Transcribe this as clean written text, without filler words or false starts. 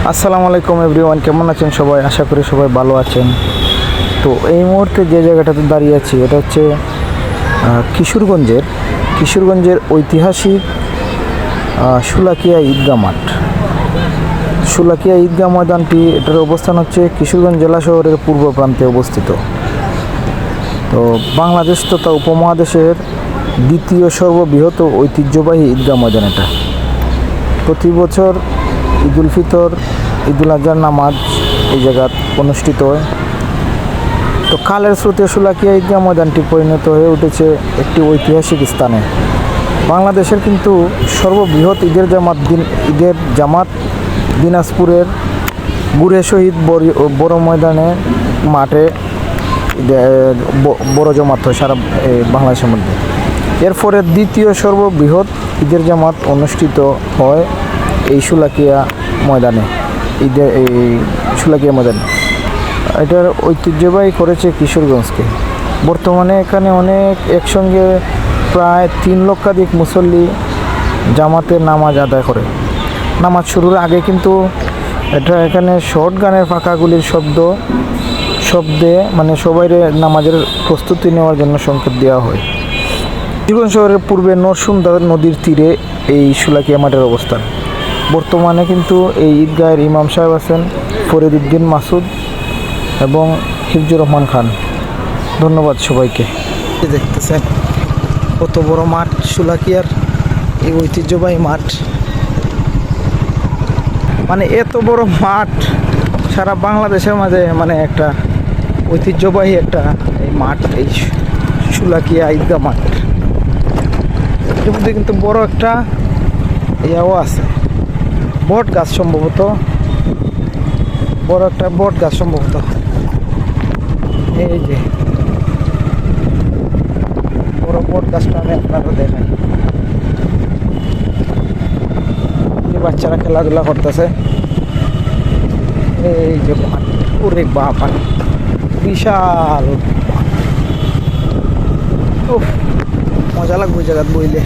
আসসালামু আলাইকুম এভরিওয়ান, কেমন আছেন সবাই? আশা করি সবাই ভালো আছেন। তো এই মুহূর্তে যে জায়গাটাতে দাঁড়িয়ে আছি এটা হচ্ছে কিশোরগঞ্জের ঐতিহাসিক শোলাকিয়া ঈদগাহ মাঠ। শোলাকিয়া ঈদগাহ ময়দানটি, এটার অবস্থান হচ্ছে কিশোরগঞ্জ জেলা শহরের পূর্ব প্রান্তে অবস্থিত। তো বাংলাদেশ তথা উপমহাদেশের দ্বিতীয় সর্ববৃহৎ ঐতিহ্যবাহী ঈদগাহ ময়দান এটা। প্রতি বছর ঈদুল ফিতর, ঈদুল আজহার নামাজ এই জায়গায় অনুষ্ঠিত হয়। তো কালের স্রোতে শোলাকিয়া ঈদগাহ ময়দানটি পরিণত হয়ে উঠেছে একটি ঐতিহাসিক স্থানে। বাংলাদেশের কিন্তু সর্ববৃহৎ ঈদের জামাত দিনাজপুরের গুড়ে শহীদ বড় ময়দানে মাঠে বড় জমাত হয় সারা বাংলাদেশের মধ্যে। এরপরে দ্বিতীয় সর্ববৃহৎ ঈদের জামাত অনুষ্ঠিত হয় এই শোলাকিয়া ময়দানে। এটার ঐতিহ্যবাহী করেছে কিশোরগঞ্জকে। বর্তমানে এখানে একসঙ্গে প্রায় 3 লক্ষাধিক মুসল্লি জামাতের নামাজ আদায় করে। নামাজ শুরুর আগে কিন্তু এখানে শর্ট গানের ফাঁকাগুলির শব্দে সবাই নামাজের প্রস্তুতি নেওয়ার জন্য সংকেত দেওয়া হয়। কিশোরগঞ্জ শহরের পূর্বে নরসুন্দা নদীর তীরে এই শোলাকিয়া মাঠের অবস্থান। বর্তমানে কিন্তু এই ঈদগাহের ইমাম সাহেব আছেন ফরিদ উদ্দিন মাসুদ এবং হিফজুর রহমান খান। ধন্যবাদ সবাইকে। দেখতেছেন কত বড় মাঠ, শোলাকিয়ার এই ঐতিহ্যবাহী মাঠ। এত বড় মাঠ সারা বাংলাদেশের মাঝে একটা ঐতিহ্যবাহী একটা এই মাঠ, এই শোলাকিয়া ঈদগাহ মাঠ। এর মধ্যে কিন্তু বড় একটা ইয়াও আছে, বট গাছ সম্ভবত, বড় একটা বট গাছ সম্ভবত। এই যে বড় বট গাছটা আমি আপনারা দেখাই। বাচ্চারা খেলাধুলা করতেছে। এই যে মাঠ, ওরে বাবা বিশাল, মজা লাগবে জায়গা বইলে।